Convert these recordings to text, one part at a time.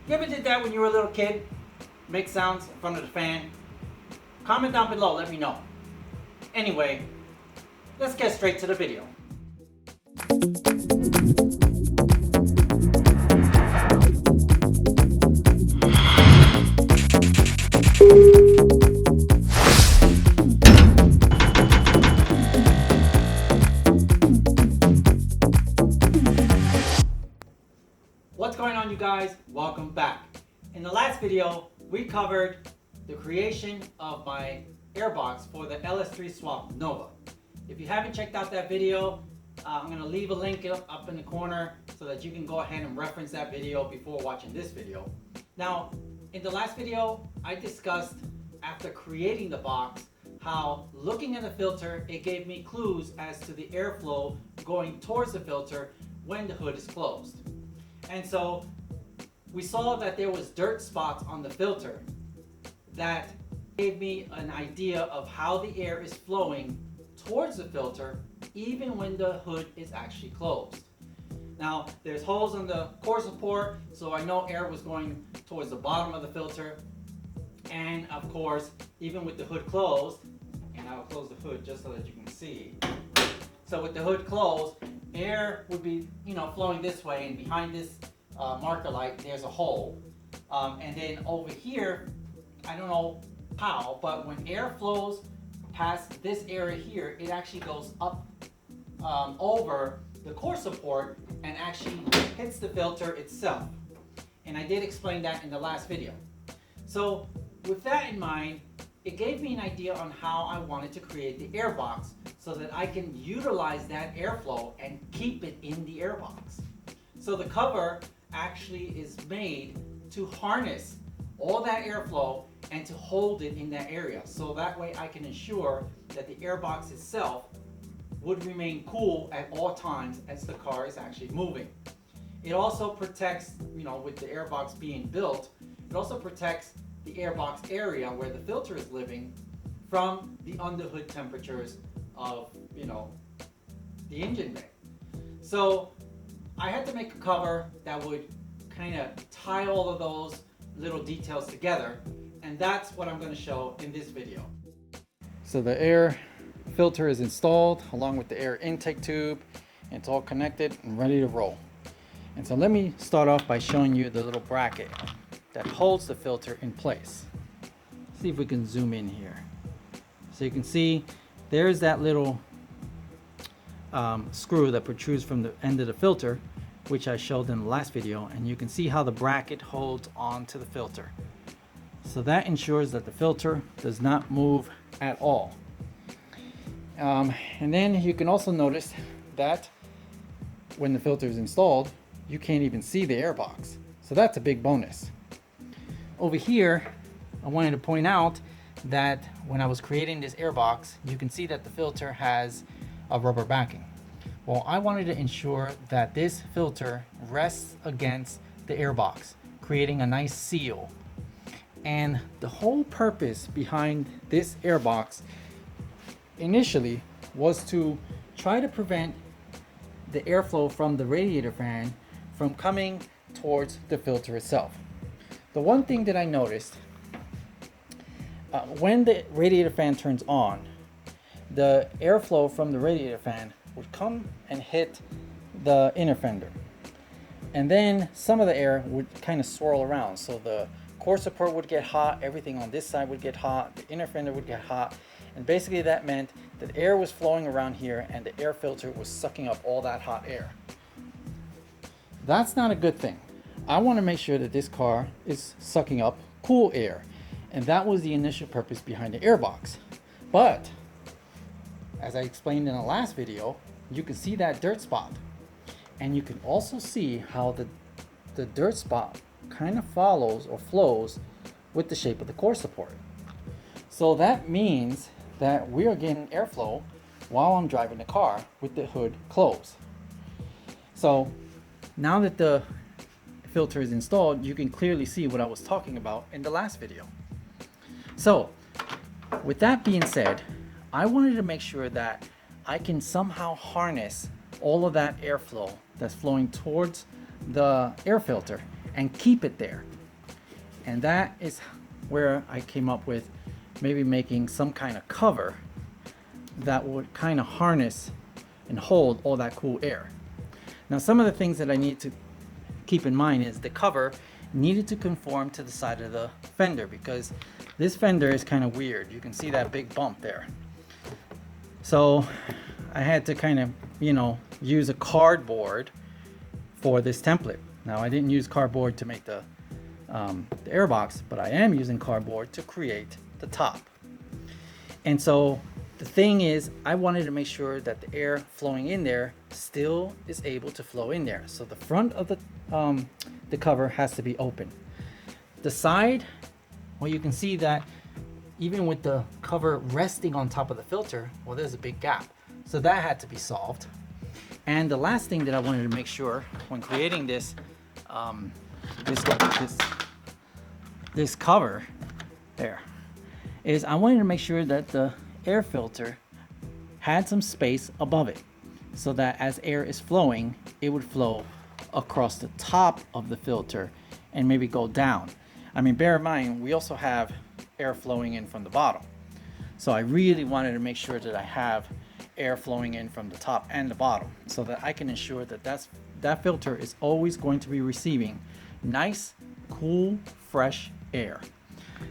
You ever did that when you were a little kid? Make sounds in front of the fan? Comment down below, let me know. Anyway, let's get straight to the video. What's going on, you guys? Welcome back. In the last video, we covered the creation of my Airbox for the LS3 Swap Nova. If you haven't checked out that video, I'm going to leave a link up in the corner so that you can go ahead and reference that video before watching this video. Now, in the last video, I discussed after creating the box how looking at the filter, it gave me clues as to the airflow going towards the filter when the hood is closed. And so we saw that there was dirt spots on the filter that gave me an idea of how the air is flowing towards the filter even when the hood is actually closed. Now there's holes on the core support, so I know air was going towards the bottom of the filter. And of course, even with the hood closed, and I'll close the hood just so that you can see. So with the hood closed, air would be, flowing this way, and behind this marker light, there's a hole. And then over here, I don't know how, but when air flows past this area here, it actually goes up over the core support and actually hits the filter itself. And I did explain that in the last video. So with that in mind, it gave me an idea on how I wanted to create the Airbox so that I can utilize that airflow and keep it in the Airbox. So the cover actually is made to harness all that airflow and to hold it in that area. So that way I can ensure that the Airbox itself would remain cool at all times as the car is actually moving. It also protects, with the Airbox being built, it also protects the Airbox area where the filter is living from the underhood temperatures of, the engine bay. So I had to make a cover that would kind of tie all of those little details together, and that's what I'm going to show in this video. So the air filter is installed along with the air intake tube, and it's all connected and ready to roll. And so let me start off by showing you the little bracket that holds the filter in place. See if we can zoom in here. So you can see there's that little screw that protrudes from the end of the filter, which I showed in the last video, and you can see how the bracket holds onto the filter. So that ensures that the filter does not move at all. And then you can also notice that when the filter is installed, you can't even see the Airbox. So that's a big bonus. Over here, I wanted to point out that when I was creating this Airbox, you can see that the filter has a rubber backing. Well, I wanted to ensure that this filter rests against the Airbox, creating a nice seal. And the whole purpose behind this Airbox initially was to try to prevent the airflow from the radiator fan from coming towards the filter itself. The one thing that I noticed, when the radiator fan turns on, the airflow from the radiator fan would come and hit the inner fender. And then some of the air would kind of swirl around. So the core support would get hot, everything on this side would get hot, the inner fender would get hot. And basically that meant that air was flowing around here and the air filter was sucking up all that hot air. That's not a good thing. I want to make sure that this car is sucking up cool air. And that was the initial purpose behind the Airbox. But as I explained in the last video, you can see that dirt spot. And you can also see how the dirt spot kind of follows or flows with the shape of the core support. So that means that we are getting airflow while I'm driving the car with the hood closed. So now that the filter is installed, you can clearly see what I was talking about in the last video. So with that being said, I wanted to make sure that I can somehow harness all of that airflow that's flowing towards the air filter and keep it there. And that is where I came up with maybe making some kind of cover that would kind of harness and hold all that cool air. Now, some of the things that I need to keep in mind is the cover needed to conform to the side of the fender, because this fender is kind of weird. You can see that big bump there. So I had to kind of, use a cardboard for this template. Now, I didn't use cardboard to make the Airbox, but I am using cardboard to create the top. And so the thing is, I wanted to make sure that the air flowing in there still is able to flow in there. So the front of the cover has to be open. The side, well, you can see that even with the cover resting on top of the filter, well, there's a big gap. So that had to be solved. And the last thing that I wanted to make sure when creating this this cover there is I wanted to make sure that the air filter had some space above it, so that as air is flowing, it would flow across the top of the filter and maybe go down. I mean, bear in mind, we also have air flowing in from the bottom. So I really wanted to make sure that I have air flowing in from the top and the bottom, so that I can ensure that that filter is always going to be receiving nice, cool, fresh air.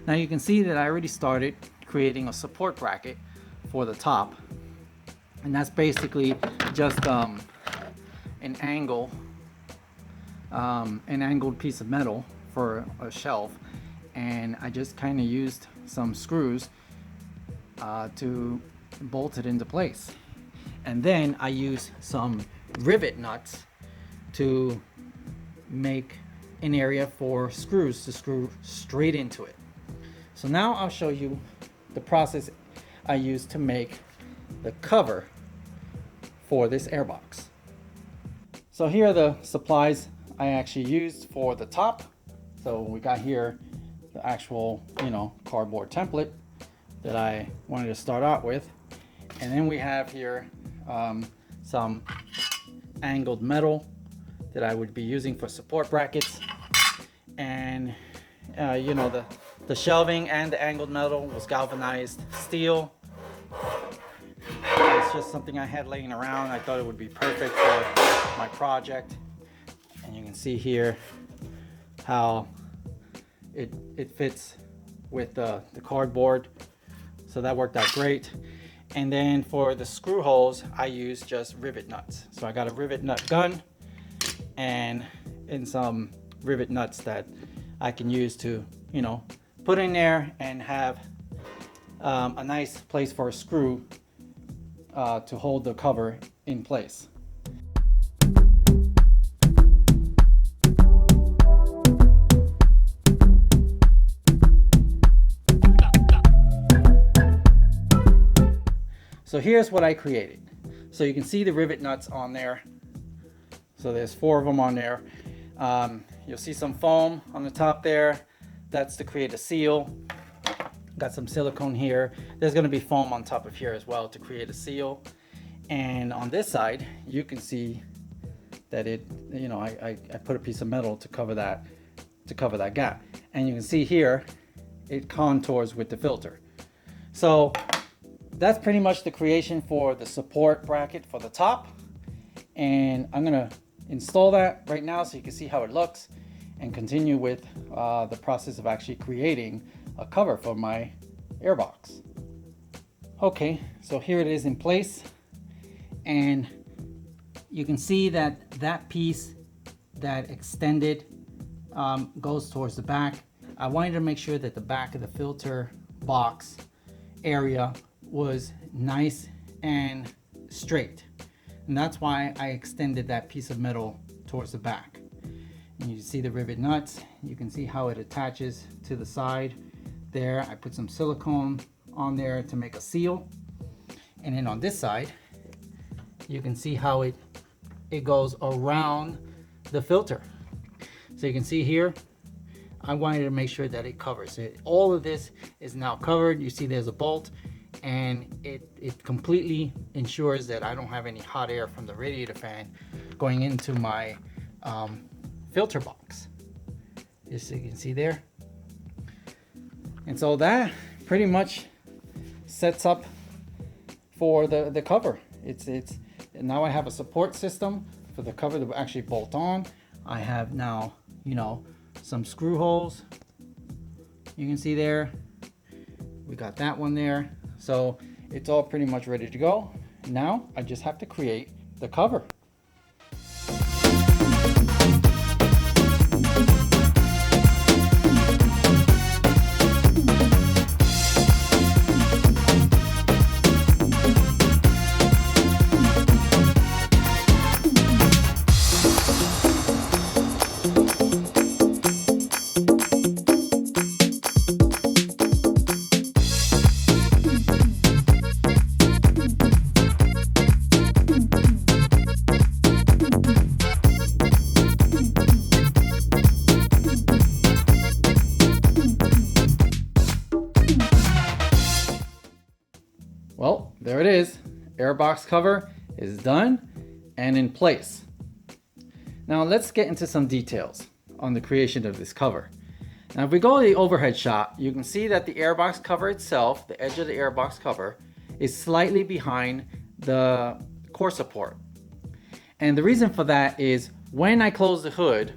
Now you can see that I already started creating a support bracket for the top, and that's basically just an angled piece of metal for a shelf, and I just kind of used some screws to bolt it into place. And then I use some rivet nuts to make an area for screws to screw straight into it. So now I'll show you the process I used to make the cover for this Airbox. So here are the supplies I actually used for the top. So we got here the actual, cardboard template that I wanted to start out with. And then we have here some angled metal that I would be using for support brackets. And the shelving and the angled metal was galvanized steel. It's just something I had laying around. I thought it would be perfect for my project. And you can see here how it fits with the cardboard. So that worked out great. And then for the screw holes, I used just rivet nuts. So I got a rivet nut gun and some rivet nuts that I can use to, put in there and have a nice place for a screw to hold the cover in place. So here's what I created. So you can see the rivet nuts on there. So there's 4 of them on there. You'll see some foam on the top there. That's to create a seal. Got some silicone here. There's going to be foam on top of here as well to create a seal. And on this side, you can see that I put a piece of metal to cover that gap. And you can see here, it contours with the filter. So that's pretty much the creation for the support bracket for the top. And I'm gonna install that right now so you can see how it looks and continue with the process of actually creating a cover for my Airbox. Okay, so here it is in place, and you can see that that piece that extended goes towards the back. I wanted to make sure that the back of the filter box area was nice and straight, and that's why I extended that piece of metal towards the back. And you see the rivet nuts, you can see how it attaches to the side there. I put some silicone on there to make a seal, and then on this side you can see how it goes around the filter. So you can see here, I wanted to make sure that it covers it. All of this is now covered. You see there's a bolt, and it completely ensures that I don't have any hot air from the radiator fan going into my filter box. As you can see there, And so that pretty much sets up for the cover. It's now I have a support system for the cover to actually bolt on. I have now, you know, some screw holes. You can see there. We got that one there. So it's all pretty much ready to go. Now I just have to create the cover. Well, there it is. Airbox cover is done and in place. Now let's get into some details on the creation of this cover. Now if we go to the overhead shot, you can see that the airbox cover itself, the edge of the airbox cover, is slightly behind the core support. And the reason for that is when I close the hood,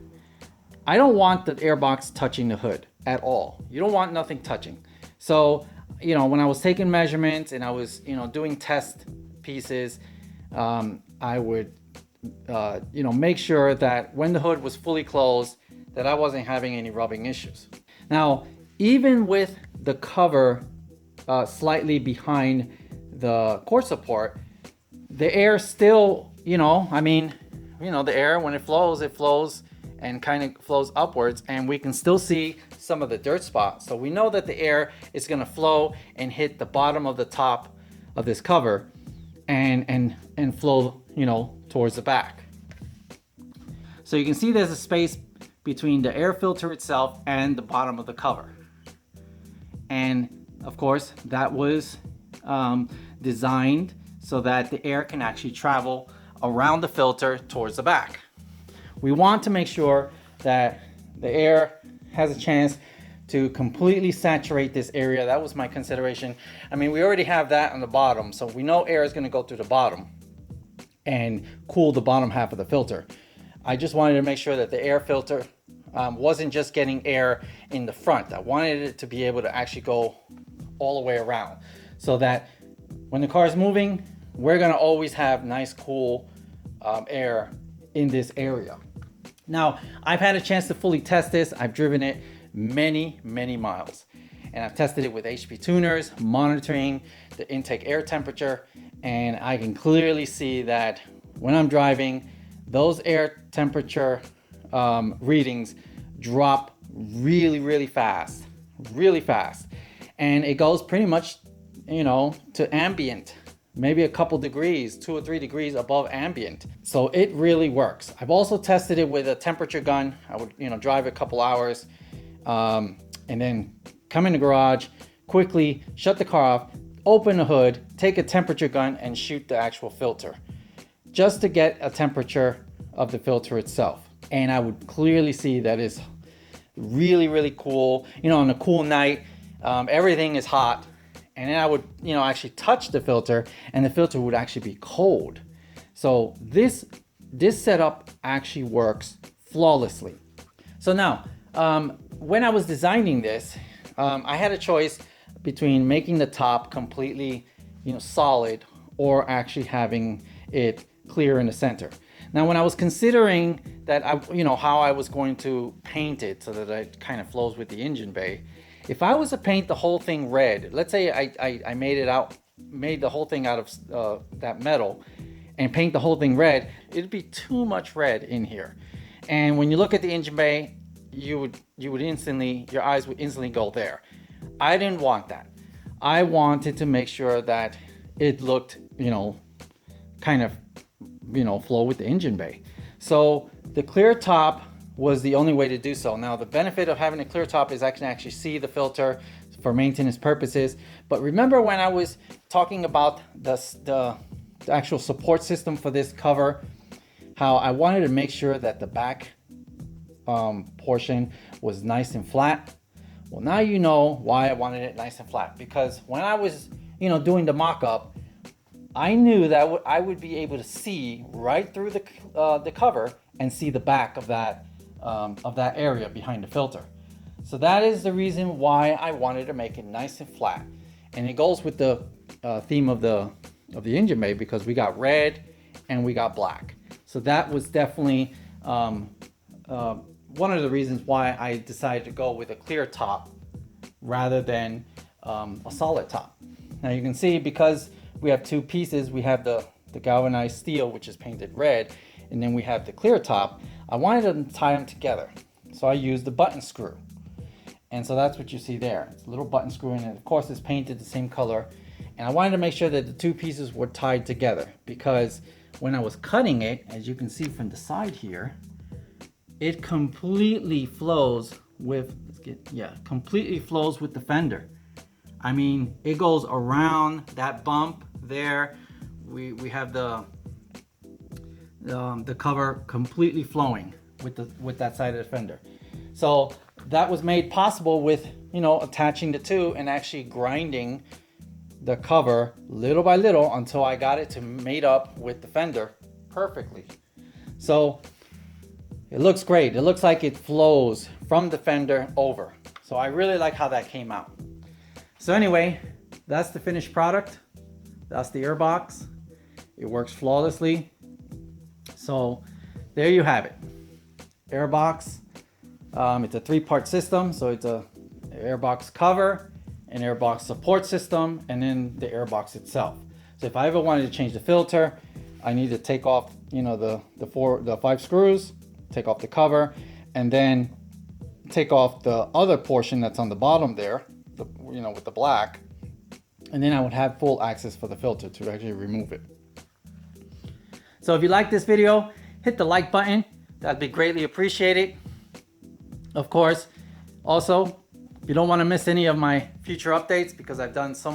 I don't want the airbox touching the hood at all. You don't want nothing touching. So, you know, when I was taking measurements and I was, you know, doing test pieces, I would, you know, make sure that when the hood was fully closed, that I wasn't having any rubbing issues. Now, even with the cover slightly behind the core support, the air still, you know, I mean, you know, the air, when it flows and kind of flows upwards, and we can still see some of the dirt spots. So we know that the air is going to flow and hit the bottom of the top of this cover and flow, you know, towards the back. So you can see there's a space between the air filter itself and the bottom of the cover. And of course, that was designed so that the air can actually travel around the filter towards the back. We want to make sure that the air has a chance to completely saturate this area. That was my consideration. I mean, we already have that on the bottom, so we know air is going to go through the bottom and cool the bottom half of the filter. I just wanted to make sure that the air filter wasn't just getting air in the front. I wanted it to be able to actually go all the way around, so that when the car is moving, we're going to always have nice, cool air in this area. Now, I've had a chance to fully test this. I've driven it many miles, and I've tested it with HP tuners, monitoring the intake air temperature, and I can clearly see that when I'm driving, those air temperature readings drop really fast, and it goes pretty much, you know, to ambient, maybe a couple degrees, 2 or 3 degrees above ambient. So it really works. I've also tested it with a temperature gun. I would, you know, drive a couple hours and then come in the garage, quickly shut the car off, open the hood, take a temperature gun and shoot the actual filter just to get a temperature of the filter itself. And I would clearly see that it's really cool. You know, on a cool night, everything is hot. And then I would, you know, actually touch the filter and the filter would actually be cold. So this setup actually works flawlessly. So now, when I was designing this, I had a choice between making the top completely, you know, solid or actually having it clear in the center. Now, when I was considering that, you know, how I was going to paint it so that it kind of flows with the engine bay, if I was to paint the whole thing red, let's say I made the whole thing out of that metal and paint the whole thing red, it'd be too much red in here. And when you look at the engine bay, you would instantly, your eyes would instantly go there. I didn't want that. I wanted to make sure that it looked, you know, kind of, you know, flow with the engine bay. So the clear top was the only way to do so. Now, the benefit of having a clear top is I can actually see the filter for maintenance purposes. But remember when I was talking about the actual support system for this cover, how I wanted to make sure that the back portion was nice and flat? Well, now you know why I wanted it nice and flat, because when I was, doing the mock-up, I knew that I would be able to see right through the cover and see the back of that area behind the filter. So that is the reason why I wanted to make it nice and flat, and it goes with the theme of the engine bay, because we got red and we got black. So that was definitely one of the reasons why I decided to go with a clear top rather than a solid top. Now you can see, because we have two pieces, we have the galvanized steel, which is painted red, and then we have the clear top. I wanted to tie them together, so I used the button screw. And so that's what you see there. It's a little button screw, and of course it's painted the same color. And I wanted to make sure that the two pieces were tied together, because when I was cutting it, as you can see from the side here, it completely flows with, completely flows with the fender. I mean, it goes around that bump there. We have the cover completely flowing with that side of the fender. So that was made possible with, attaching the two and actually grinding the cover little by little until I got it to mate up with the fender perfectly. So it looks great. It looks like it flows from the fender over. So I really like how that came out. So anyway, that's the finished product. That's the Airbox. It works flawlessly. So there you have it. Airbox. It's a 3-part system. So it's a Airbox cover, an Airbox support system, and then the Airbox itself. So if I ever wanted to change the filter, I need to take off, the 5 screws, take off the cover, and then take off the other portion that's on the bottom there, with the black, and then I would have full access for the filter to actually remove it. So if you like this video, hit the like button. That'd be greatly appreciated. Of course, also, if you don't want to miss any of my future updates, because I've done so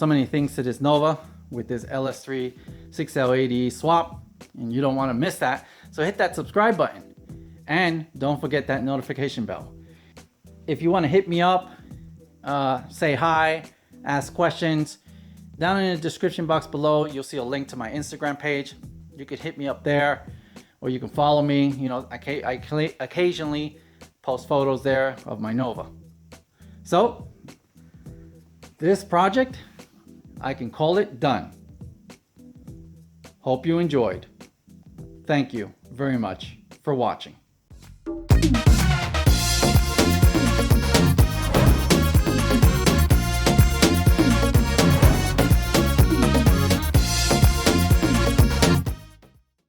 many things to this Nova with this LS3 6L80 swap, and you don't want to miss that. So hit that subscribe button, and don't forget that notification bell. If you want to hit me up, say hi, ask questions, down in the description box below, you'll see a link to my Instagram page. You could hit me up there, or you can follow me. I occasionally post photos there of my Nova. So this project, I can call it done. Hope you enjoyed. Thank you very much for watching.